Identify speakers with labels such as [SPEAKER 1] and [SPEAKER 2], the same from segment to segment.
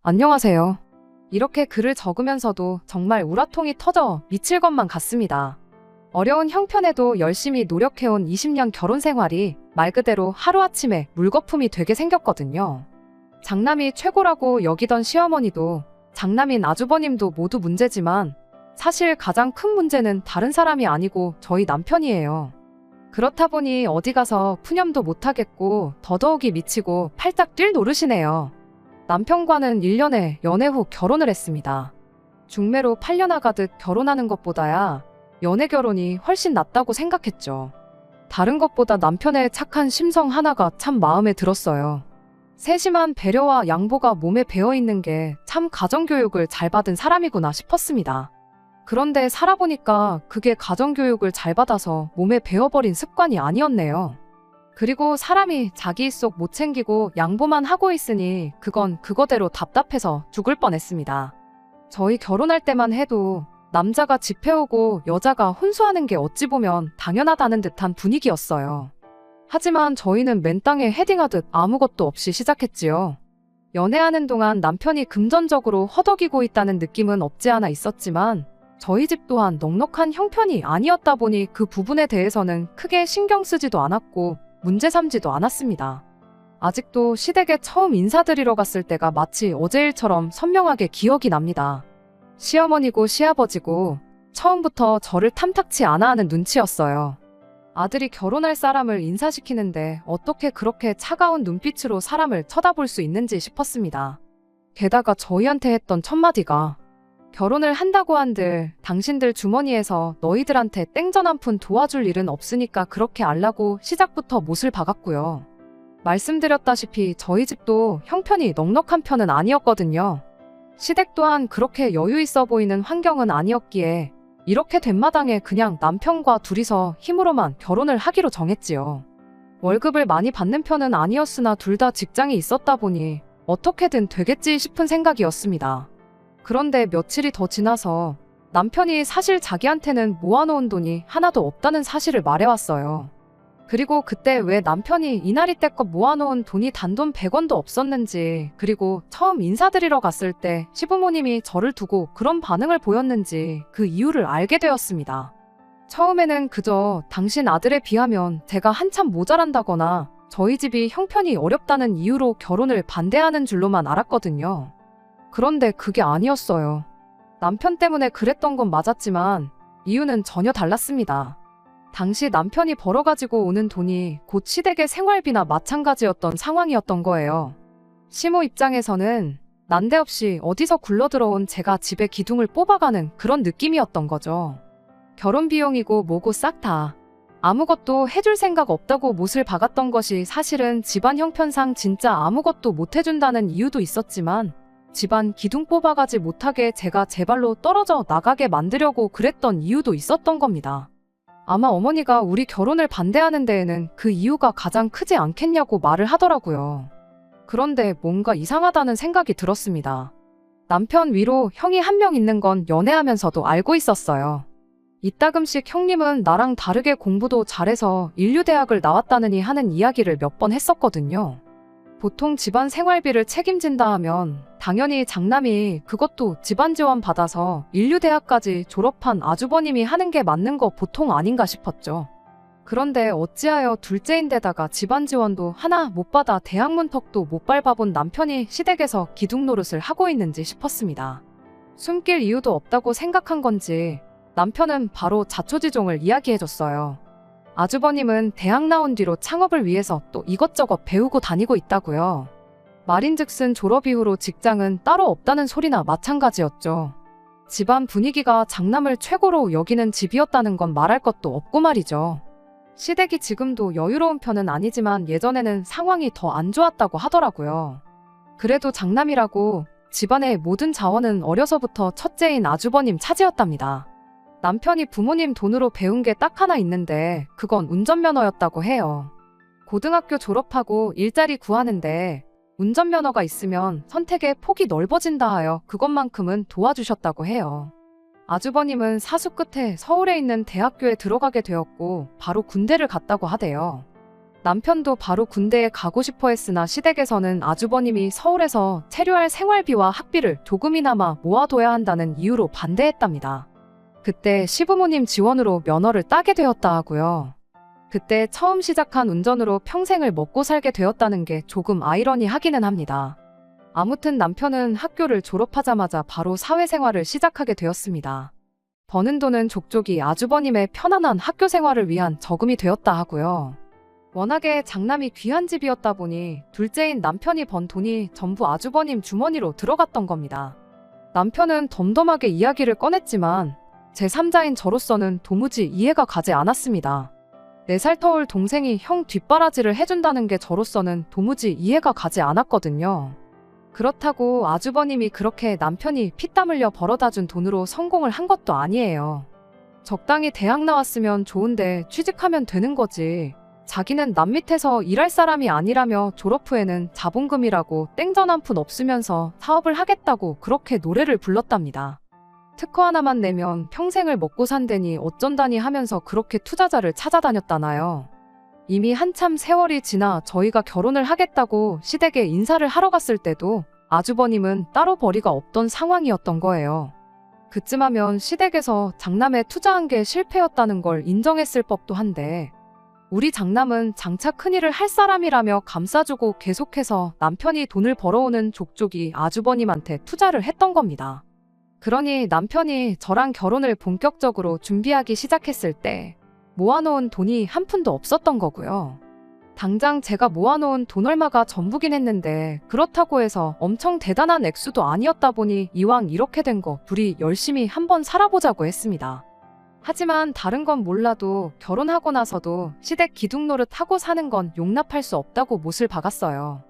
[SPEAKER 1] 안녕하세요. 이렇게 글을 적으면서도 정말 우라통이 터져 미칠 것만 같습니다. 어려운 형편에도 열심히 노력해온 20년 결혼 생활이 말 그대로 하루아침에 물거품이 되게 생겼거든요. 장남이 최고라고 여기던 시어머니도 장남인 아주버님도 모두 문제지만 사실 가장 큰 문제는 다른 사람이 아니고 저희 남편이에요. 그렇다 보니 어디 가서 푸념도 못하겠고 더더욱이 미치고 팔짝 뛸 노릇이네요. 남편과는 1년에 연애 후 결혼을 했습니다. 중매로 팔려나가듯 결혼하는 것보다야 연애 결혼이 훨씬 낫다고 생각했죠. 다른 것보다 남편의 착한 심성 하나가 참 마음에 들었어요. 세심한 배려와 양보가 몸에 배어있는 게 참 가정교육을 잘 받은 사람이구나 싶었습니다. 그런데 살아보니까 그게 가정교육을 잘 받아서 몸에 배어버린 습관이 아니었네요. 그리고 사람이 자기 입속 못 챙기고 양보만 하고 있으니 그건 그거대로 답답해서 죽을 뻔했습니다. 저희 결혼할 때만 해도 남자가 집 해오고 여자가 혼수하는 게 어찌 보면 당연하다는 듯한 분위기였어요. 하지만 저희는 맨땅에 헤딩하듯 아무것도 없이 시작했지요. 연애하는 동안 남편이 금전적으로 허덕이고 있다는 느낌은 없지 않아 있었지만 저희 집 또한 넉넉한 형편이 아니었다 보니 그 부분에 대해서는 크게 신경 쓰지도 않았고 문제 삼지도 않았습니다. 아직도 시댁에 처음 인사드리러 갔을 때가 마치 어제 일처럼 선명하게 기억이 납니다. 시어머니고 시아버지고 처음부터 저를 탐탁치 않아 하는 눈치였어요. 아들이 결혼할 사람을 인사시키는데 어떻게 그렇게 차가운 눈빛으로 사람을 쳐다볼 수 있는지 싶었습니다. 게다가 저희한테 했던 첫마디가 결혼을 한다고 한들 당신들 주머니에서 너희들한테 땡전 한 푼 도와줄 일은 없으니까 그렇게 알라고 시작부터 못을 박았고요. 말씀드렸다시피 저희 집도 형편이 넉넉한 편은 아니었거든요. 시댁 또한 그렇게 여유 있어 보이는 환경은 아니었기에 이렇게 된 마당에 그냥 남편과 둘이서 힘으로만 결혼을 하기로 정했지요. 월급을 많이 받는 편은 아니었으나 둘 다 직장이 있었다 보니 어떻게든 되겠지 싶은 생각이었습니다. 그런데 며칠이 더 지나서 남편이 사실 자기한테는 모아놓은 돈이 하나도 없다는 사실을 말해왔어요. 그리고 그때 왜 남편이 이날이 때껏 모아놓은 돈이 단돈 100원도 없었는지, 그리고 처음 인사드리러 갔을 때 시부모님이 저를 두고 그런 반응을 보였는지 그 이유를 알게 되었습니다. 처음에는 그저 당신 아들에 비하면 제가 한참 모자란다거나 저희 집이 형편이 어렵다는 이유로 결혼을 반대하는 줄로만 알았거든요. 그런데 그게 아니었어요. 남편 때문에 그랬던 건 맞았지만 이유는 전혀 달랐습니다. 당시 남편이 벌어가지고 오는 돈이 곧 시댁의 생활비나 마찬가지였던 상황이었던 거예요. 시모 입장에서는 난데없이 어디서 굴러들어온 제가 집에 기둥을 뽑아가는 그런 느낌이었던 거죠. 결혼 비용이고 뭐고 싹 다 아무것도 해줄 생각 없다고 못을 박았던 것이 사실은 집안 형편상 진짜 아무것도 못 해준다는 이유도 있었지만 집안 기둥 뽑아가지 못하게 제가 제 발로 떨어져 나가게 만들려고 그랬던 이유도 있었던 겁니다. 아마 어머니가 우리 결혼을 반대하는 데에는 그 이유가 가장 크지 않겠냐고 말을 하더라고요. 그런데 뭔가 이상하다는 생각이 들었습니다. 남편 위로 형이 한 명 있는 건 연애하면서도 알고 있었어요. 이따금씩 형님은 나랑 다르게 공부도 잘해서 인류대학을 나왔다느니 하는 이야기를 몇 번 했었거든요. 보통 집안 생활비를 책임진다 하면 당연히 장남이 그것도 집안 지원 받아서 인류대학까지 졸업한 아주버님이 하는 게 맞는 거 보통 아닌가 싶었죠. 그런데 어찌하여 둘째인데다가 집안 지원도 하나 못 받아 대학 문턱도 못 밟아본 남편이 시댁에서 기둥 노릇을 하고 있는지 싶었습니다. 숨길 이유도 없다고 생각한 건지 남편은 바로 자초지종을 이야기해줬어요. 아주버님은 대학 나온 뒤로 창업을 위해서 또 이것저것 배우고 다니고 있다고요. 말인즉슨 졸업 이후로 직장은 따로 없다는 소리나 마찬가지였죠. 집안 분위기가 장남을 최고로 여기는 집이었다는 건 말할 것도 없고 말이죠. 시댁이 지금도 여유로운 편은 아니지만 예전에는 상황이 더 안 좋았다고 하더라고요. 그래도 장남이라고 집안의 모든 자원은 어려서부터 첫째인 아주버님 차지였답니다. 남편이 부모님 돈으로 배운 게 딱 하나 있는데 그건 운전면허였다고 해요. 고등학교 졸업하고 일자리 구하는데 운전면허가 있으면 선택의 폭이 넓어진다 하여 그것만큼은 도와주셨다고 해요. 아주버님은 사수 끝에 서울에 있는 대학교에 들어가게 되었고 바로 군대를 갔다고 하대요. 남편도 바로 군대에 가고 싶어 했으나 시댁에서는 아주버님이 서울에서 체류할 생활비와 학비를 조금이나마 모아둬야 한다는 이유로 반대했답니다. 그때 시부모님 지원으로 면허를 따게 되었다 하고요. 그때 처음 시작한 운전으로 평생을 먹고 살게 되었다는 게 조금 아이러니하기는 합니다. 아무튼 남편은 학교를 졸업하자마자 바로 사회생활을 시작하게 되었습니다. 버는 돈은 족족이 아주버님의 편안한 학교 생활을 위한 저금이 되었다 하고요. 워낙에 장남이 귀한 집이었다 보니 둘째인 남편이 번 돈이 전부 아주버님 주머니로 들어갔던 겁니다. 남편은 덤덤하게 이야기를 꺼냈지만 제3자인 저로서는 도무지 이해가 가지 않았습니다. 4살 터울 동생이 형 뒷바라지를 해준다는 게 저로서는 도무지 이해가 가지 않았거든요. 그렇다고 아주버님이 그렇게 남편이 피땀 흘려 벌어다준 돈으로 성공을 한 것도 아니에요. 적당히 대학 나왔으면 좋은데 취직하면 되는 거지. 자기는 남 밑에서 일할 사람이 아니라며 졸업 후에는 자본금이라고 땡전 한 푼 없으면서 사업을 하겠다고 그렇게 노래를 불렀답니다. 특허 하나만 내면 평생을 먹고 산다니 어쩐다니 하면서 그렇게 투자자를 찾아다녔다나요. 이미 한참 세월이 지나 저희가 결혼을 하겠다고 시댁에 인사를 하러 갔을 때도 아주버님은 따로 벌이가 없던 상황이었던 거예요. 그쯤 하면 시댁에서 장남에 투자한 게 실패였다는 걸 인정했을 법도 한데 우리 장남은 장차 큰일을 할 사람이라며 감싸주고 계속해서 남편이 돈을 벌어오는 족족이 아주버님한테 투자를 했던 겁니다. 그러니 남편이 저랑 결혼을 본격적으로 준비하기 시작했을 때 모아놓은 돈이 한 푼도 없었던 거고요. 당장 제가 모아놓은 돈 얼마가 전부긴 했는데 그렇다고 해서 엄청 대단한 액수도 아니었다 보니 이왕 이렇게 된 거 둘이 열심히 한번 살아보자고 했습니다. 하지만 다른 건 몰라도 결혼하고 나서도 시댁 기둥노릇 하고 사는 건 용납할 수 없다고 못을 박았어요.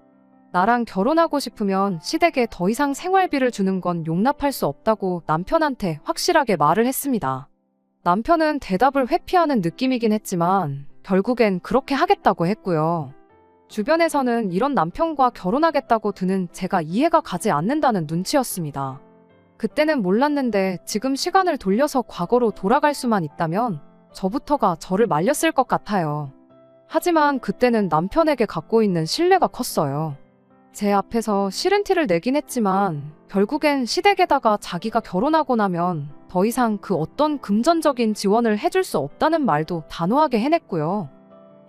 [SPEAKER 1] 나랑 결혼하고 싶으면 시댁에 더 이상 생활비를 주는 건 용납할 수 없다고 남편한테 확실하게 말을 했습니다. 남편은 대답을 회피하는 느낌이긴 했지만 결국엔 그렇게 하겠다고 했고요. 주변에서는 이런 남편과 결혼하겠다고 드는 제가 이해가 가지 않는다는 눈치였습니다. 그때는 몰랐는데 지금 시간을 돌려서 과거로 돌아갈 수만 있다면 저부터가 저를 말렸을 것 같아요. 하지만 그때는 남편에게 갖고 있는 신뢰가 컸어요. 제 앞에서 싫은 티를 내긴 했지만 결국엔 시댁에다가 자기가 결혼하고 나면 더 이상 그 어떤 금전적인 지원을 해줄 수 없다는 말도 단호하게 해냈고요.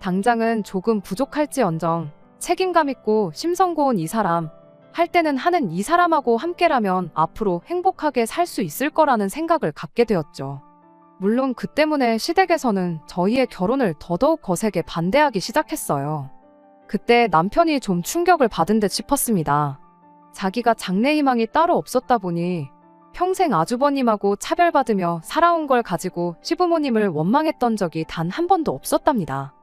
[SPEAKER 1] 당장은 조금 부족할지언정 책임감 있고 심성 고운 이 사람, 할 때는 하는 이 사람하고 함께라면 앞으로 행복하게 살 수 있을 거라는 생각을 갖게 되었죠. 물론 그 때문에 시댁에서는 저희의 결혼을 더더욱 거세게 반대하기 시작했어요. 그때 남편이 좀 충격을 받은 듯 싶었습니다. 자기가 장래 희망이 따로 없었다 보니 평생 아주버님하고 차별받으며 살아온 걸 가지고 시부모님을 원망했던 적이 단 한 번도 없었답니다.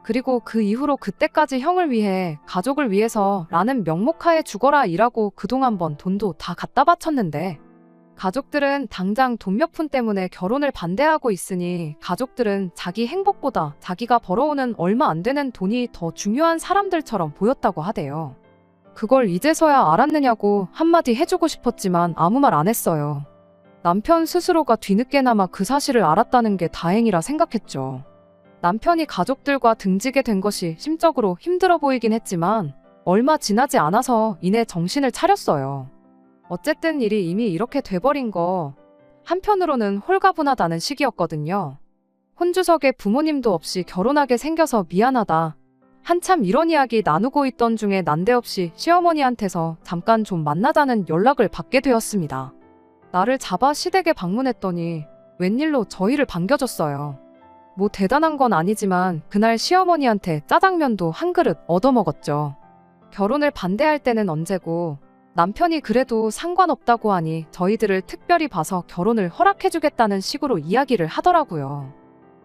[SPEAKER 1] 그리고 그 이후로 그때까지 형을 위해 가족을 위해서 라는 명목하에 죽어라 일하고 그동안 번 돈도 다 갖다 바쳤는데 가족들은 당장 돈 몇 푼 때문에 결혼을 반대하고 있으니 가족들은 자기 행복보다 자기가 벌어오는 얼마 안 되는 돈이 더 중요한 사람들처럼 보였다고 하대요. 그걸 이제서야 알았느냐고 한마디 해주고 싶었지만 아무 말 안 했어요. 남편 스스로가 뒤늦게나마 그 사실을 알았다는 게 다행이라 생각했죠. 남편이 가족들과 등지게 된 것이 심적으로 힘들어 보이긴 했지만 얼마 지나지 않아서 이내 정신을 차렸어요. 어쨌든 일이 이미 이렇게 돼버린 거 한편으로는 홀가분하다는 시기였거든요. 혼주석에 부모님도 없이 결혼하게 생겨서 미안하다. 한참 이런 이야기 나누고 있던 중에 난데없이 시어머니한테서 잠깐 좀 만나자는 연락을 받게 되었습니다. 나를 잡아 시댁에 방문했더니 웬일로 저희를 반겨줬어요. 뭐 대단한 건 아니지만 그날 시어머니한테 짜장면도 한 그릇 얻어먹었죠. 결혼을 반대할 때는 언제고 남편이 그래도 상관없다고 하니 저희들을 특별히 봐서 결혼을 허락해주겠다는 식으로 이야기를 하더라고요.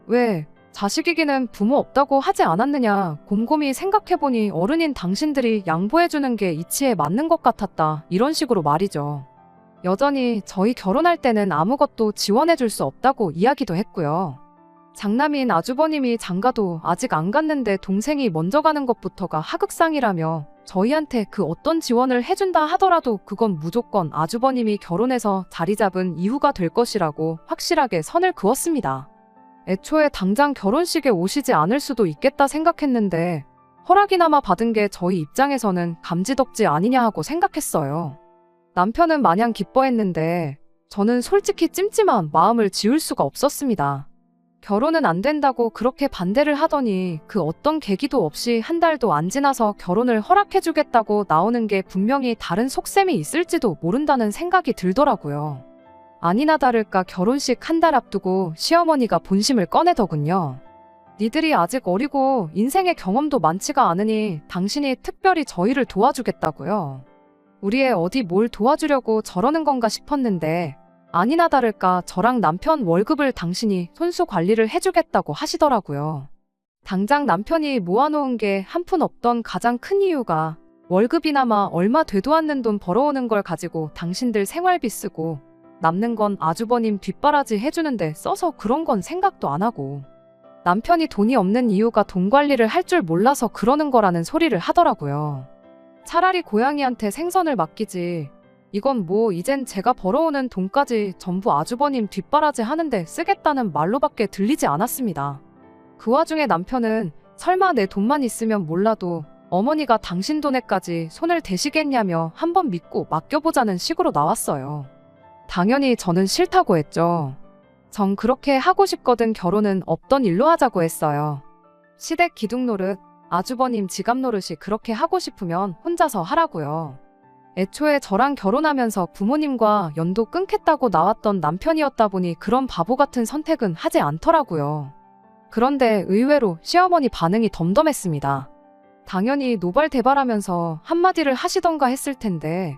[SPEAKER 1] 왜 자식이기는 부모 없다고 하지 않았느냐 곰곰이 생각해보니 어른인 당신들이 양보해주는 게 이치에 맞는 것 같았다 이런 식으로 말이죠. 여전히 저희 결혼할 때는 아무것도 지원해줄 수 없다고 이야기도 했고요. 장남인 아주버님이 장가도 아직 안 갔는데 동생이 먼저 가는 것부터가 하극상이라며 저희한테 그 어떤 지원을 해준다 하더라도 그건 무조건 아주버님이 결혼해서 자리 잡은 이후가 될 것이라고 확실하게 선을 그었습니다. 애초에 당장 결혼식에 오시지 않을 수도 있겠다 생각했는데 허락이나마 받은 게 저희 입장에서는 감지덕지 아니냐 하고 생각했어요. 남편은 마냥 기뻐했는데 저는 솔직히 찜찜한 마음을 지울 수가 없었습니다. 결혼은 안 된다고 그렇게 반대를 하더니 그 어떤 계기도 없이 한 달도 안 지나서 결혼을 허락해주겠다고 나오는 게 분명히 다른 속셈이 있을지도 모른다는 생각이 들더라고요. 아니나 다를까 결혼식 한 달 앞두고 시어머니가 본심을 꺼내더군요. 니들이 아직 어리고 인생의 경험도 많지가 않으니 당신이 특별히 저희를 도와주겠다고요. 우리 애 어디 뭘 도와주려고 저러는 건가 싶었는데 아니나 다를까 저랑 남편 월급을 당신이 손수 관리를 해주겠다고 하시더라고요. 당장 남편이 모아놓은 게 한 푼 없던 가장 큰 이유가 월급이나마 얼마 되도 않는 돈 벌어오는 걸 가지고 당신들 생활비 쓰고 남는 건 아주버님 뒷바라지 해주는데 써서 그런 건 생각도 안 하고 남편이 돈이 없는 이유가 돈 관리를 할 줄 몰라서 그러는 거라는 소리를 하더라고요. 차라리 고양이한테 생선을 맡기지 이건 뭐 이젠 제가 벌어오는 돈까지 전부 아주버님 뒷바라지 하는데 쓰겠다는 말로밖에 들리지 않았습니다. 그 와중에 남편은 설마 내 돈만 있으면 몰라도 어머니가 당신 돈에까지 손을 대시겠냐며 한번 믿고 맡겨보자는 식으로 나왔어요. 당연히 저는 싫다고 했죠. 전 그렇게 하고 싶거든 결혼은 없던 일로 하자고 했어요. 시댁 기둥 노릇, 아주버님 지갑 노릇이 그렇게 하고 싶으면 혼자서 하라고요. 애초에 저랑 결혼하면서 부모님과 연도 끊겠다고 나왔던 남편이었다 보니 그런 바보 같은 선택은 하지 않더라고요. 그런데 의외로 시어머니 반응이 덤덤했습니다. 당연히 노발대발하면서 한마디를 하시던가 했을 텐데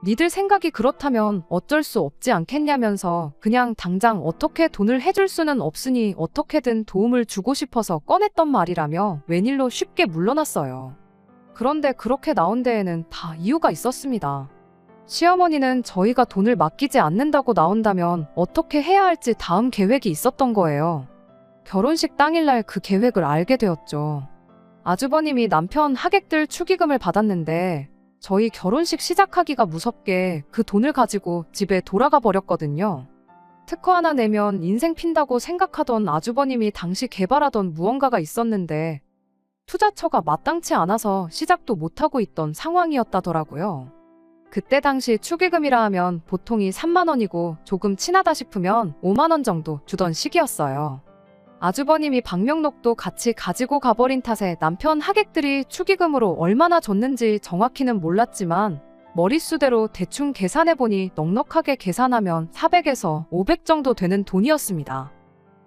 [SPEAKER 1] 니들 생각이 그렇다면 어쩔 수 없지 않겠냐면서 그냥 당장 어떻게 돈을 해줄 수는 없으니 어떻게든 도움을 주고 싶어서 꺼냈던 말이라며 웬일로 쉽게 물러났어요. 그런데 그렇게 나온 데에는 다 이유가 있었습니다. 시어머니는 저희가 돈을 맡기지 않는다고 나온다면 어떻게 해야 할지 다음 계획이 있었던 거예요. 결혼식 당일날 그 계획을 알게 되었죠. 아주버님이 남편 하객들 축의금을 받았는데 저희 결혼식 시작하기가 무섭게 그 돈을 가지고 집에 돌아가 버렸거든요. 특허 하나 내면 인생 핀다고 생각하던 아주버님이 당시 개발하던 무언가가 있었는데 투자처가 마땅치 않아서 시작도 못하고 있던 상황이었다더라고요. 그때 당시 축의금이라 하면 보통이 3만 원이고 조금 친하다 싶으면 5만 원 정도 주던 시기였어요. 아주버님이 방명록도 같이 가지고 가버린 탓에 남편 하객들이 축의금으로 얼마나 줬는지 정확히는 몰랐지만 머릿수대로 대충 계산해보니 넉넉하게 계산하면 400에서 500 정도 되는 돈이었습니다.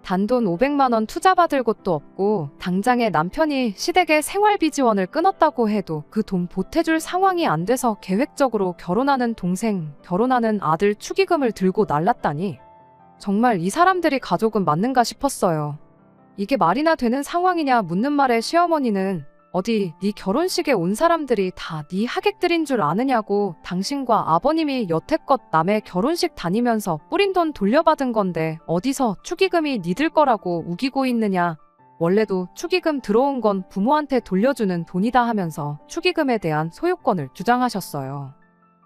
[SPEAKER 1] 단돈 500만 원 투자받을 곳도 없고 당장에 남편이 시댁에 생활비 지원을 끊었다고 해도 그 돈 보태줄 상황이 안 돼서 계획적으로 결혼하는 동생, 결혼하는 아들 축의금을 들고 날랐다니 정말 이 사람들이 가족은 맞는가 싶었어요. 이게 말이나 되는 상황이냐 묻는 말에 시어머니는 어디 네 결혼식에 온 사람들이 다 네 하객들인 줄 아느냐고 당신과 아버님이 여태껏 남의 결혼식 다니면서 뿌린 돈 돌려받은 건데 어디서 축의금이 니들 거라고 우기고 있느냐. 원래도 축의금 들어온 건 부모한테 돌려주는 돈이다 하면서 축의금에 대한 소유권을 주장하셨어요.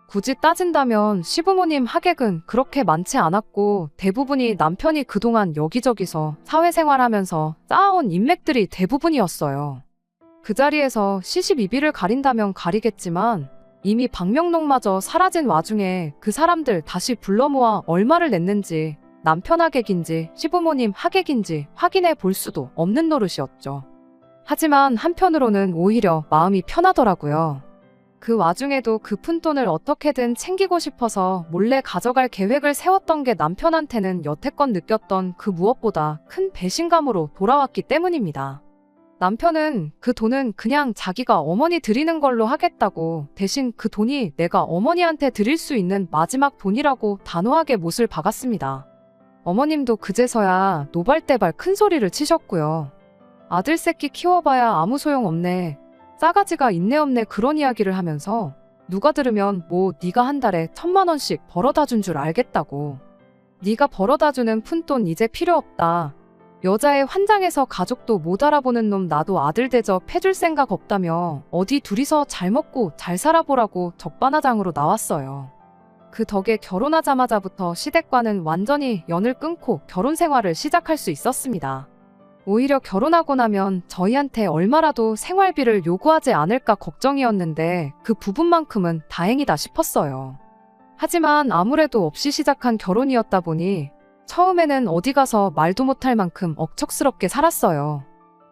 [SPEAKER 1] 굳이 따진다면 시부모님 하객은 그렇게 많지 않았고 대부분이 남편이 그동안 여기저기서 사회생활하면서 쌓아온 인맥들이 대부분이었어요. 그 자리에서 시시비비를 가린다면 가리겠지만 이미 방명록마저 사라진 와중에 그 사람들 다시 불러 모아 얼마를 냈는지 남편 하객인지 시부모님 하객인지 확인해 볼 수도 없는 노릇이었죠. 하지만 한편으로는 오히려 마음이 편하더라고요. 그 와중에도 그 푼돈을 어떻게든 챙기고 싶어서 몰래 가져갈 계획을 세웠던 게 남편한테는 여태껏 느꼈던 그 무엇보다 큰 배신감으로 돌아왔기 때문입니다. 남편은 그 돈은 그냥 자기가 어머니 드리는 걸로 하겠다고 대신 그 돈이 내가 어머니한테 드릴 수 있는 마지막 돈이라고 단호하게 못을 박았습니다. 어머님도 그제서야 노발대발 큰 소리를 치셨고요. 아들 새끼 키워봐야 아무 소용없네. 싸가지가 있네 없네 그런 이야기를 하면서 누가 들으면 뭐 네가 한 달에 1,000만 원씩 벌어다 준 줄 알겠다고. 네가 벌어다 주는 푼돈 이제 필요 없다. 여자애 환장해서 가족도 못 알아보는 놈 나도 아들 대접 해줄 생각 없다며 어디 둘이서 잘 먹고 잘 살아보라고 적반하장으로 나왔어요. 그 덕에 결혼하자마자부터 시댁과는 완전히 연을 끊고 결혼 생활을 시작할 수 있었습니다. 오히려 결혼하고 나면 저희한테 얼마라도 생활비를 요구하지 않을까 걱정이었는데 그 부분만큼은 다행이다 싶었어요. 하지만 아무래도 없이 시작한 결혼이었다 보니 처음에는 어디 가서 말도 못할 만큼 억척스럽게 살았어요.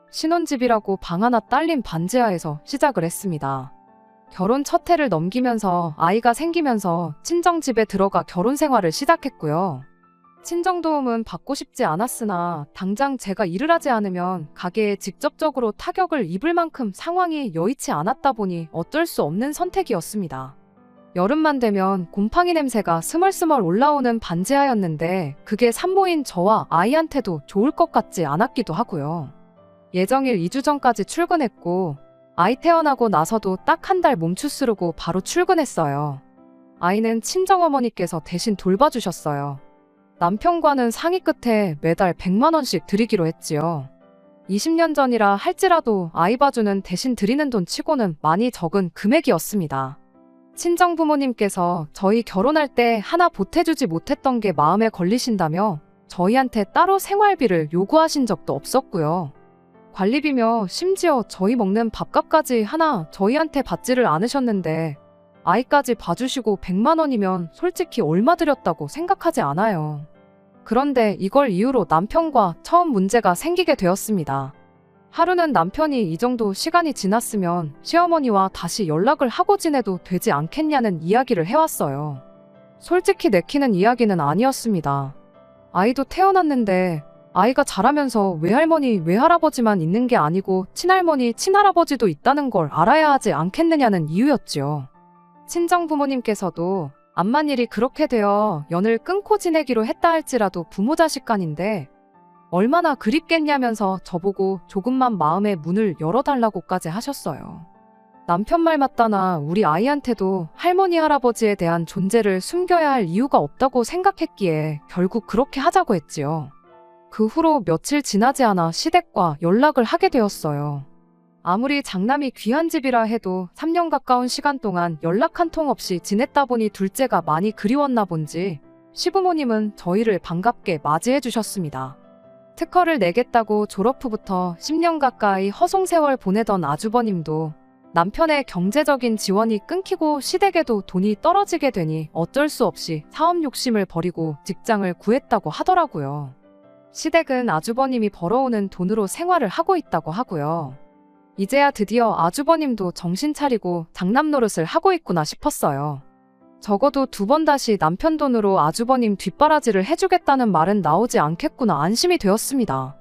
[SPEAKER 1] 신혼집이라고 방 하나 딸린 반지하에서 시작을 했습니다. 결혼 첫 해를 넘기면서 아이가 생기면서 친정집에 들어가 결혼 생활을 시작했고요. 친정 도움은 받고 싶지 않았으나 당장 제가 일을 하지 않으면 가게에 직접적으로 타격을 입을 만큼 상황이 여의치 않았다 보니 어쩔 수 없는 선택이었습니다. 여름만 되면 곰팡이 냄새가 스멀스멀 올라오는 반지하였는데 그게 산모인 저와 아이한테도 좋을 것 같지 않았기도 하고요. 예정일 2주 전까지 출근했고 아이 태어나고 나서도 딱 한 달 몸추 스르고 바로 출근했어요. 아이는 친정어머니께서 대신 돌봐주셨어요. 남편과는 상의 끝에 매달 100만 원씩 드리기로 했지요. 20년 전이라 할지라도 아이 봐주는 대신 드리는 돈 치고는 많이 적은 금액이었습니다. 친정 부모님께서 저희 결혼할 때 하나 보태주지 못했던 게 마음에 걸리신다며 저희한테 따로 생활비를 요구하신 적도 없었고요. 관리비며 심지어 저희 먹는 밥값까지 하나 저희한테 받지를 않으셨는데 아이까지 봐주시고 100만 원이면 솔직히 얼마 드렸다고 생각하지 않아요. 그런데 이걸 이유로 남편과 처음 문제가 생기게 되었습니다. 하루는 남편이 이 정도 시간이 지났으면 시어머니와 다시 연락을 하고 지내도 되지 않겠냐는 이야기를 해왔어요. 솔직히 내키는 이야기는 아니었습니다. 아이도 태어났는데 아이가 자라면서 외할머니, 외할아버지만 있는 게 아니고 친할머니, 친할아버지도 있다는 걸 알아야 하지 않겠느냐는 이유였지요. 친정 부모님께서도 암만 일이 그렇게 되어 연을 끊고 지내기로 했다 할지라도 부모 자식 간인데 얼마나 그립겠냐면서 저보고 조금만 마음의 문을 열어달라고까지 하셨어요. 남편 말 맞다나 우리 아이한테도 할머니, 할아버지에 대한 존재를 숨겨야 할 이유가 없다고 생각했기에 결국 그렇게 하자고 했지요. 그 후로 며칠 지나지 않아 시댁과 연락을 하게 되었어요. 아무리 장남이 귀한 집이라 해도 3년 가까운 시간 동안 연락 한 통 없이 지냈다 보니 둘째가 많이 그리웠나 본지 시부모님은 저희를 반갑게 맞이해 주셨습니다. 특허를 내겠다고 졸업 후부터 10년 가까이 허송세월 보내던 아주버님도 남편의 경제적인 지원이 끊기고 시댁에도 돈이 떨어지게 되니 어쩔 수 없이 사업 욕심을 버리고 직장을 구했다고 하더라고요. 시댁은 아주버님이 벌어오는 돈으로 생활을 하고 있다고 하고요. 이제야 드디어 아주버님도 정신 차리고 장남 노릇을 하고 있구나 싶었어요. 적어도 2번 다시 남편 돈으로 아주버님 뒷바라지를 해주겠다는 말은 나오지 않겠구나 안심이 되었습니다.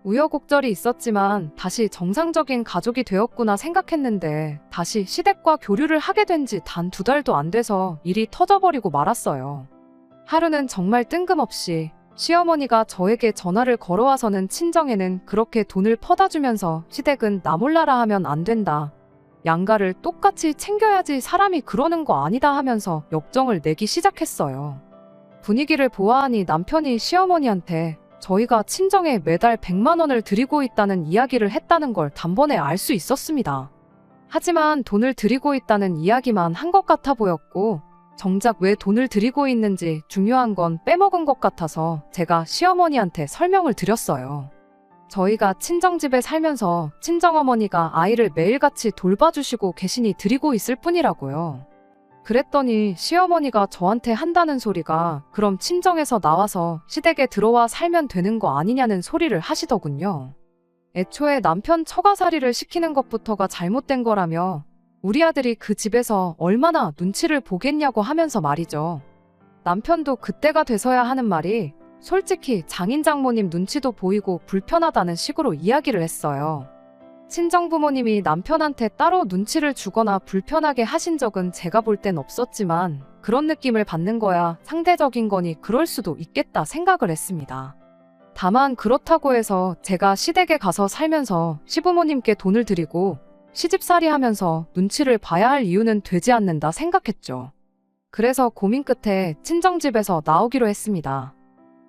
[SPEAKER 1] 우여곡절이 있었지만 다시 정상적인 가족이 되었구나 생각했는데 다시 시댁과 교류를 하게 된 지 단 2달도 안 돼서 일이 터져버리고 말았어요. 하루는 정말 뜬금없이 시어머니가 저에게 전화를 걸어와서는 친정에는 그렇게 돈을 퍼다 주면서 시댁은 나 몰라라 하면 안 된다. 양가를 똑같이 챙겨야지 사람이 그러는 거 아니다 하면서 역정을 내기 시작했어요. 분위기를 보아하니 남편이 시어머니한테 저희가 친정에 매달 100만 원을 드리고 있다는 이야기를 했다는 걸 단번에 알 수 있었습니다. 하지만 돈을 드리고 있다는 이야기만 한 것 같아 보였고 정작 왜 돈을 드리고 있는지 중요한 건 빼먹은 것 같아서 제가 시어머니한테 설명을 드렸어요. 저희가 친정집에 살면서 친정어머니가 아이를 매일같이 돌봐주시고 계시니 드리고 있을 뿐이라고요. 그랬더니 시어머니가 저한테 한다는 소리가 그럼 친정에서 나와서 시댁에 들어와 살면 되는 거 아니냐는 소리를 하시더군요. 애초에 남편 처가살이를 시키는 것부터가 잘못된 거라며 우리 아들이 그 집에서 얼마나 눈치를 보겠냐고 하면서 말이죠. 남편도 그때가 돼서야 하는 말이 솔직히 장인 장모님 눈치도 보이고 불편하다는 식으로 이야기를 했어요. 친정 부모님이 남편한테 따로 눈치를 주거나 불편하게 하신 적은 제가 볼 땐 없었지만 그런 느낌을 받는 거야 상대적인 거니 그럴 수도 있겠다 생각을 했습니다. 다만 그렇다고 해서 제가 시댁에 가서 살면서 시부모님께 돈을 드리고 시집살이 하면서 눈치를 봐야 할 이유는 되지 않는다 생각했죠. 그래서 고민 끝에 친정집에서 나오기로 했습니다.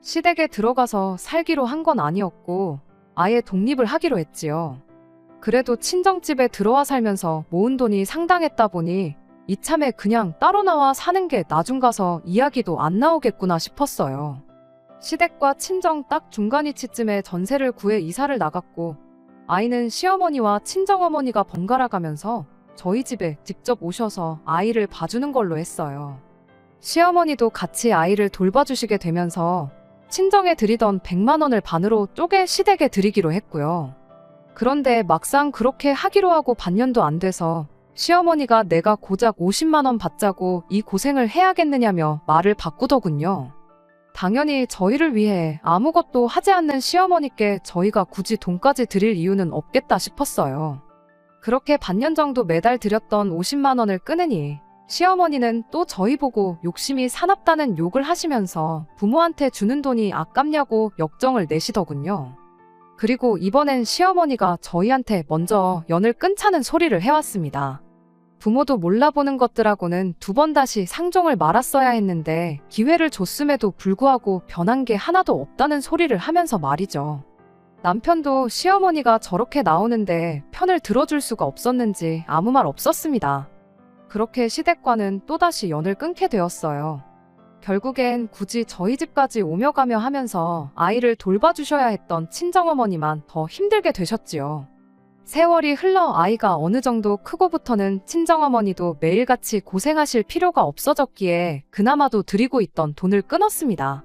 [SPEAKER 1] 시댁에 들어가서 살기로 한 건 아니었고 아예 독립을 하기로 했지요. 그래도 친정집에 들어와 살면서 모은 돈이 상당했다 보니 이참에 그냥 따로 나와 사는 게 나중 가서 이야기도 안 나오겠구나 싶었어요. 시댁과 친정 딱 중간 위치쯤에 전세를 구해 이사를 나갔고 아이는 시어머니와 친정어머니가 번갈아 가면서 저희 집에 직접 오셔서 아이를 봐주는 걸로 했어요. 시어머니도 같이 아이를 돌봐주시게 되면서 친정에 드리던 100만 원을 반으로 쪼개 시댁에 드리기로 했고요. 그런데 막상 그렇게 하기로 하고 반년도 안 돼서 시어머니가 내가 고작 50만 원 받자고 이 고생을 해야겠느냐며 말을 바꾸더군요. 당연히 저희를 위해 아무것도 하지 않는 시어머니께 저희가 굳이 돈까지 드릴 이유는 없겠다 싶었어요. 그렇게 반년 정도 매달 드렸던 50만 원을 끊으니 시어머니는 또 저희 보고 욕심이 사납다는 욕을 하시면서 부모한테 주는 돈이 아깝냐고 역정을 내시더군요. 그리고 이번엔 시어머니가 저희한테 먼저 연을 끊자는 소리를 해왔습니다. 부모도 몰라보는 것들하고는 2번 다시 상종을 말았어야 했는데 기회를 줬음에도 불구하고 변한 게 하나도 없다는 소리를 하면서 말이죠. 남편도 시어머니가 저렇게 나오는데 편을 들어줄 수가 없었는지 아무 말 없었습니다. 그렇게 시댁과는 또다시 연을 끊게 되었어요. 결국엔 굳이 저희 집까지 오며 가며 하면서 아이를 돌봐주셔야 했던 친정어머니만 더 힘들게 되셨지요. 세월이 흘러 아이가 어느 정도 크고부터는 친정어머니도 매일같이 고생하실 필요가 없어졌기에 그나마도 드리고 있던 돈을 끊었습니다.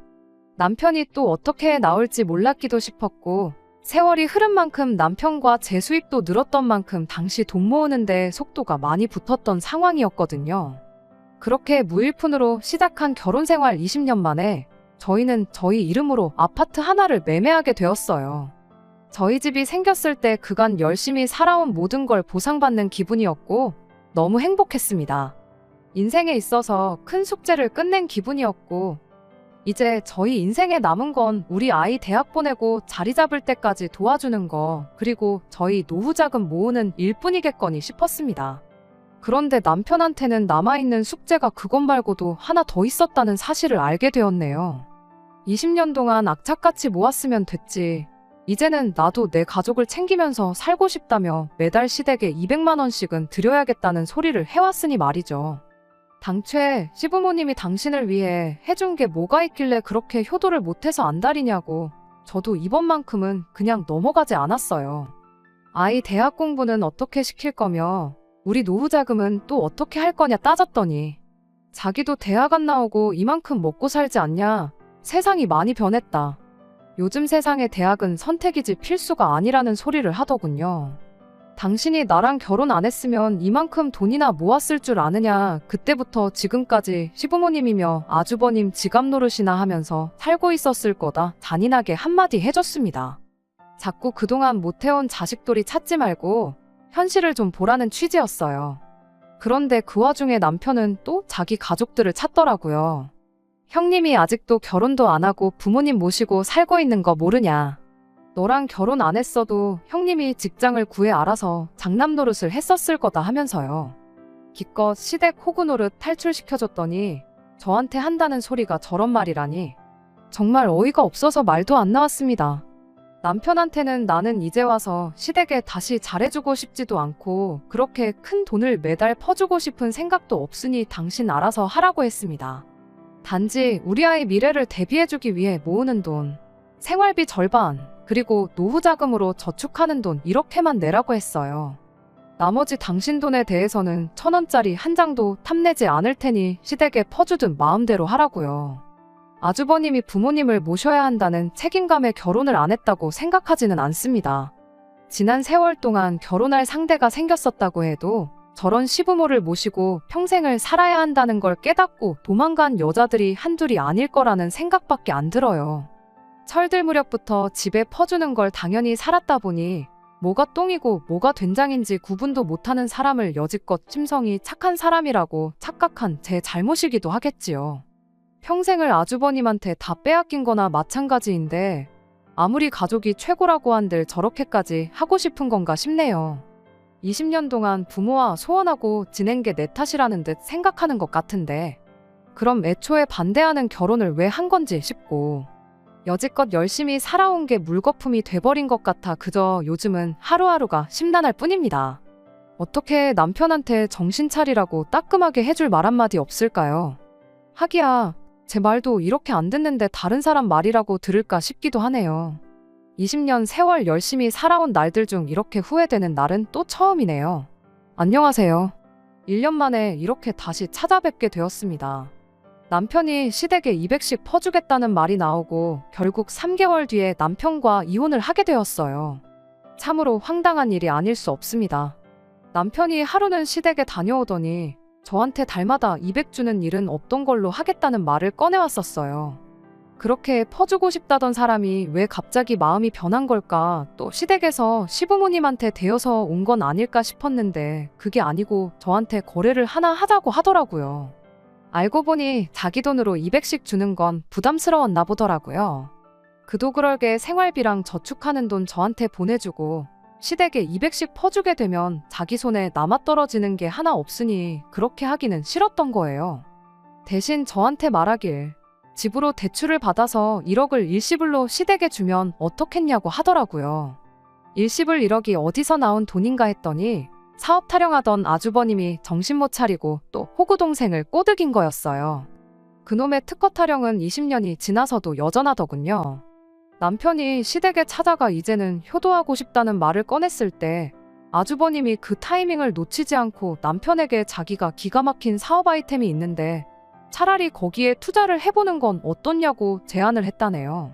[SPEAKER 1] 남편이 또 어떻게 나올지 몰랐기도 싶었고 세월이 흐른 만큼 남편과 제 수입도 늘었던 만큼 당시 돈 모으는데 속도가 많이 붙었던 상황이었거든요. 그렇게 무일푼으로 시작한 결혼생활 20년 만에 저희는 저희 이름으로 아파트 하나를 매매하게 되었어요. 저희 집이 생겼을 때 그간 열심히 살아온 모든 걸 보상받는 기분이었고 너무 행복했습니다. 인생에 있어서 큰 숙제를 끝낸 기분이었고 이제 저희 인생에 남은 건 우리 아이 대학 보내고 자리 잡을 때까지 도와주는 거 그리고 저희 노후 자금 모으는 일뿐이겠거니 싶었습니다. 그런데 남편한테는 남아있는 숙제가 그것 말고도 하나 더 있었다는 사실을 알게 되었네요. 20년 동안 악착같이 모았으면 됐지. 이제는 나도 내 가족을 챙기면서 살고 싶다며 매달 시댁에 200만 원씩은 드려야겠다는 소리를 해왔으니 말이죠. 당최 시부모님이 당신을 위해 해준 게 뭐가 있길래 그렇게 효도를 못해서 안달이냐고 저도 이번만큼은 그냥 넘어가지 않았어요. 아이 대학 공부는 어떻게 시킬 거며 우리 노후 자금은 또 어떻게 할 거냐 따졌더니 자기도 대학 안 나오고 이만큼 먹고 살지 않냐. 세상이 많이 변했다. 요즘 세상의 대학은 선택이지 필수가 아니라는 소리를 하더군요. 당신이 나랑 결혼 안 했으면 이만큼 돈이나 모았을 줄 아느냐. 그때부터 지금까지 시부모님이며 아주버님 지갑 노릇이나 하면서 살고 있었을 거다. 잔인하게 한마디 해줬습니다. 자꾸 그동안 못 해온 자식돌이 찾지 말고 현실을 좀 보라는 취지였어요. 그런데 그 와중에 남편은 또 자기 가족들을 찾더라고요. 형님이 아직도 결혼도 안 하고 부모님 모시고 살고 있는 거 모르냐. 너랑 결혼 안 했어도 형님이 직장을 구해 알아서 장남 노릇을 했었을 거다 하면서요. 기껏 시댁 호구 노릇 탈출시켜줬더니 저한테 한다는 소리가 저런 말이라니. 정말 어이가 없어서 말도 안 나왔습니다. 남편한테는 나는 이제 와서 시댁에 다시 잘해주고 싶지도 않고 그렇게 큰 돈을 매달 퍼주고 싶은 생각도 없으니 당신 알아서 하라고 했습니다. 단지 우리 아이 미래를 대비해주기 위해 모으는 돈, 생활비 절반, 그리고 노후 자금으로 저축하는 돈 이렇게만 내라고 했어요. 나머지 당신 돈에 대해서는 1,000원짜리 한 장도 탐내지 않을 테니 시댁에 퍼주든 마음대로 하라고요. 아주버님이 부모님을 모셔야 한다는 책임감에 결혼을 안 했다고 생각하지는 않습니다. 지난 세월 동안 결혼할 상대가 생겼었다고 해도 저런 시부모를 모시고 평생을 살아야 한다는 걸 깨닫고 도망간 여자들이 한둘이 아닐 거라는 생각밖에 안 들어요. 철들 무렵부터 집에 퍼주는 걸 당연히 살았다 보니 뭐가 똥이고 뭐가 된장인지 구분도 못하는 사람을 여지껏 심성이 착한 사람이라고 착각한 제 잘못이기도 하겠지요. 평생을 아주버님한테 다 빼앗긴 거나 마찬가지인데 아무리 가족이 최고라고 한들 저렇게까지 하고 싶은 건가 싶네요. 20년 동안 부모와 소원하고 지낸 게 내 탓이라는 듯 생각하는 것 같은데 그럼 애초에 반대하는 결혼을 왜 한 건지 싶고 여지껏 열심히 살아온 게 물거품이 돼버린 것 같아 그저 요즘은 하루하루가 심란할 뿐입니다. 어떻게 남편한테 정신 차리라고 따끔하게 해줄 말 한마디 없을까요? 하기야, 제 말도 이렇게 안 듣는데 다른 사람 말이라고 들을까 싶기도 하네요. 20년 세월 열심히 살아온 날들 중 이렇게 후회되는 날은 또 처음이네요. 안녕하세요. 1년 만에 이렇게 다시 찾아뵙게 되었습니다. 남편이 시댁에 200씩 퍼주겠다는 말이 나오고 결국 3개월 뒤에 남편과 이혼을 하게 되었어요. 참으로 황당한 일이 아닐 수 없습니다. 남편이 하루는 시댁에 다녀오더니 저한테 달마다 200 주는 일은 없던 걸로 하겠다는 말을 꺼내왔었어요. 그렇게 퍼주고 싶다던 사람이 왜 갑자기 마음이 변한 걸까? 또 시댁에서 시부모님한테 대여서 온 건 아닐까 싶었는데 그게 아니고 저한테 거래를 하나 하자고 하더라고요. 알고 보니 자기 돈으로 200씩 주는 건 부담스러웠나 보더라고요. 그도 그럴게 생활비랑 저축하는 돈 저한테 보내주고 시댁에 200씩 퍼주게 되면 자기 손에 남아떨어지는 게 하나 없으니 그렇게 하기는 싫었던 거예요. 대신 저한테 말하길 집으로 대출을 받아서 1억을 일시불로 시댁에 주면 어떻겠냐고 하더라고요. 일시불 1억이 어디서 나온 돈인가 했더니 사업 타령하던 아주버님이 정신 못 차리고 또 호구 동생을 꼬드긴 거였어요. 그놈의 특허 타령은 20년이 지나서도 여전하더군요. 남편이 시댁에 찾아가 이제는 효도하고 싶다는 말을 꺼냈을 때 아주버님이 그 타이밍을 놓치지 않고 남편에게 자기가 기가 막힌 사업 아이템이 있는데 차라리 거기에 투자를 해보는 건 어떻냐고 제안을 했다네요.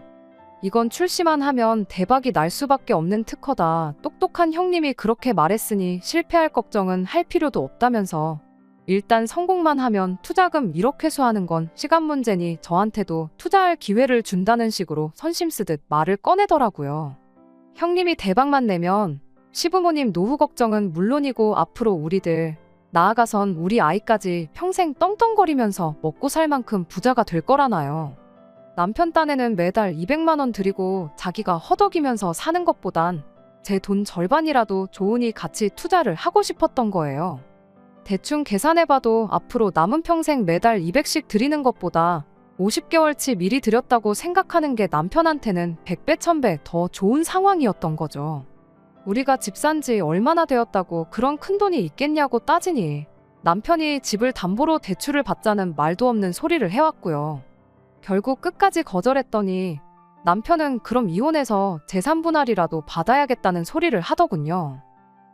[SPEAKER 1] 이건 출시만 하면 대박이 날 수밖에 없는 특허다. 똑똑한 형님이 그렇게 말했으니 실패할 걱정은 할 필요도 없다면서 일단 성공만 하면 투자금 1억 회수하는 건 시간 문제니 저한테도 투자할 기회를 준다는 식으로 선심 쓰듯 말을 꺼내더라고요. 형님이 대박만 내면 시부모님 노후 걱정은 물론이고 앞으로 우리들 나아가선 우리 아이까지 평생 떵떵거리면서 먹고 살 만큼 부자가 될 거라나요. 남편 딴에는 매달 200만 원 드리고 자기가 허덕이면서 사는 것보단 제 돈 절반이라도 좋으니 같이 투자를 하고 싶었던 거예요. 대충 계산해봐도 앞으로 남은 평생 매달 200씩 드리는 것보다 50개월치 미리 드렸다고 생각하는 게 남편한테는 100배 1000배 더 좋은 상황이었던 거죠. 우리가 집 산 지 얼마나 되었다고 그런 큰돈이 있겠냐고 따지니 남편이 집을 담보로 대출을 받자는 말도 없는 소리를 해왔고요. 결국 끝까지 거절했더니 남편은 그럼 이혼해서 재산 분할이라도 받아야겠다는 소리를 하더군요.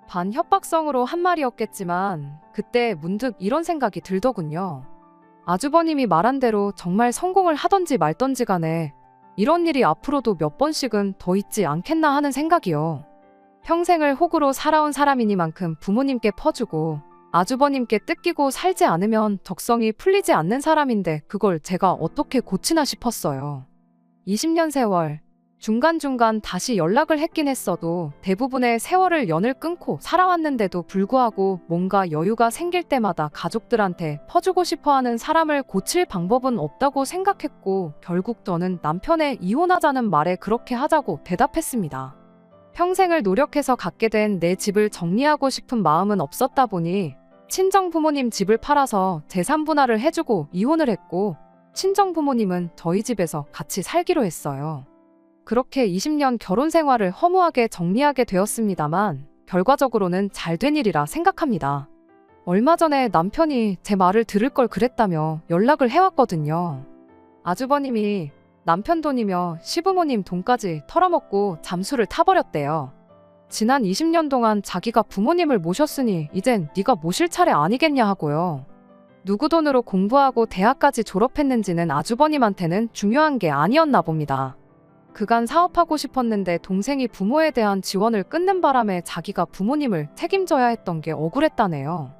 [SPEAKER 1] 반협박성으로 한 말이었겠지만 그때 문득 이런 생각이 들더군요. 아주버님이 말한 대로 정말 성공을 하던지 말던지 간에 이런 일이 앞으로도 몇 번씩은 더 있지 않겠나 하는 생각이요. 평생을 호구로 살아온 사람이니만큼 부모님께 퍼주고 아주버님께 뜯기고 살지 않으면 적성이 풀리지 않는 사람인데 그걸 제가 어떻게 고치나 싶었어요. 20년 세월, 중간중간 다시 연락을 했긴 했어도 대부분의 세월을 연을 끊고 살아왔는데도 불구하고 뭔가 여유가 생길 때마다 가족들한테 퍼주고 싶어하는 사람을 고칠 방법은 없다고 생각했고 결국 저는 남편의 이혼하자는 말에 그렇게 하자고 대답했습니다. 평생을 노력해서 갖게 된 내 집을 정리하고 싶은 마음은 없었다 보니 친정 부모님 집을 팔아서 재산 분할을 해주고 이혼을 했고 친정 부모님은 저희 집에서 같이 살기로 했어요. 그렇게 20년 결혼 생활을 허무하게 정리하게 되었습니다만 결과적으로는 잘 된 일이라 생각합니다. 얼마 전에 남편이 제 말을 들을 걸 그랬다며 연락을 해왔거든요. 아주버님이 남편 돈이며 시부모님 돈까지 털어먹고 잠수를 타버렸대요. 지난 20년 동안 자기가 부모님을 모셨으니 이젠 네가 모실 차례 아니겠냐 하고요. 누구 돈으로 공부하고 대학까지 졸업했는지는 아주버님한테는 중요한 게 아니었나 봅니다. 그간 사업하고 싶었는데 동생이 부모에 대한 지원을 끊는 바람에 자기가 부모님을 책임져야 했던 게 억울했다네요.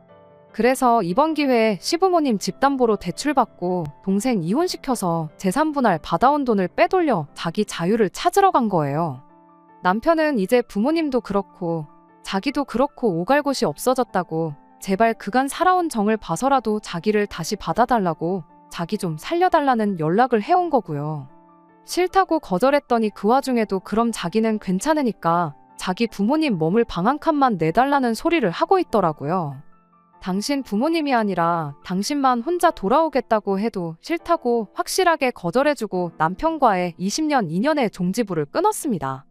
[SPEAKER 1] 그래서 이번 기회에 시부모님 집담보로 대출받고 동생 이혼시켜서 재산분할 받아온 돈을 빼돌려 자기 자유를 찾으러 간 거예요. 남편은 이제 부모님도 그렇고 자기도 그렇고 오갈 곳이 없어졌다고 제발 그간 살아온 정을 봐서라도 자기를 다시 받아달라고 자기 좀 살려달라는 연락을 해온 거고요. 싫다고 거절했더니 그 와중에도 그럼 자기는 괜찮으니까 자기 부모님 머물 방 한 칸만 내달라는 소리를 하고 있더라고요. 당신 부모님이 아니라 당신만 혼자 돌아오겠다고 해도 싫다고 확실하게 거절해주고 남편과의 20년 인연의 종지부를 끊었습니다.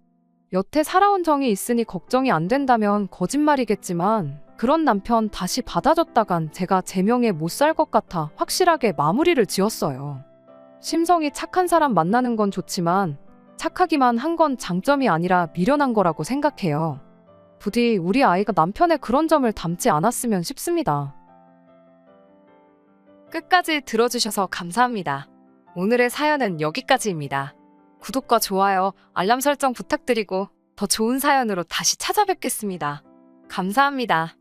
[SPEAKER 1] 여태 살아온 정이 있으니 걱정이 안 된다면 거짓말이겠지만 그런 남편 다시 받아줬다간 제가 제 명에 못 살 것 같아 확실하게 마무리를 지었어요. 심성이 착한 사람 만나는 건 좋지만 착하기만 한 건 장점이 아니라 미련한 거라고 생각해요. 부디 우리 아이가 남편의 그런 점을 닮지 않았으면 싶습니다. 끝까지 들어주셔서 감사합니다. 오늘의 사연은 여기까지입니다. 구독과 좋아요, 알람 설정 부탁드리고 더 좋은 사연으로 다시 찾아뵙겠습니다. 감사합니다.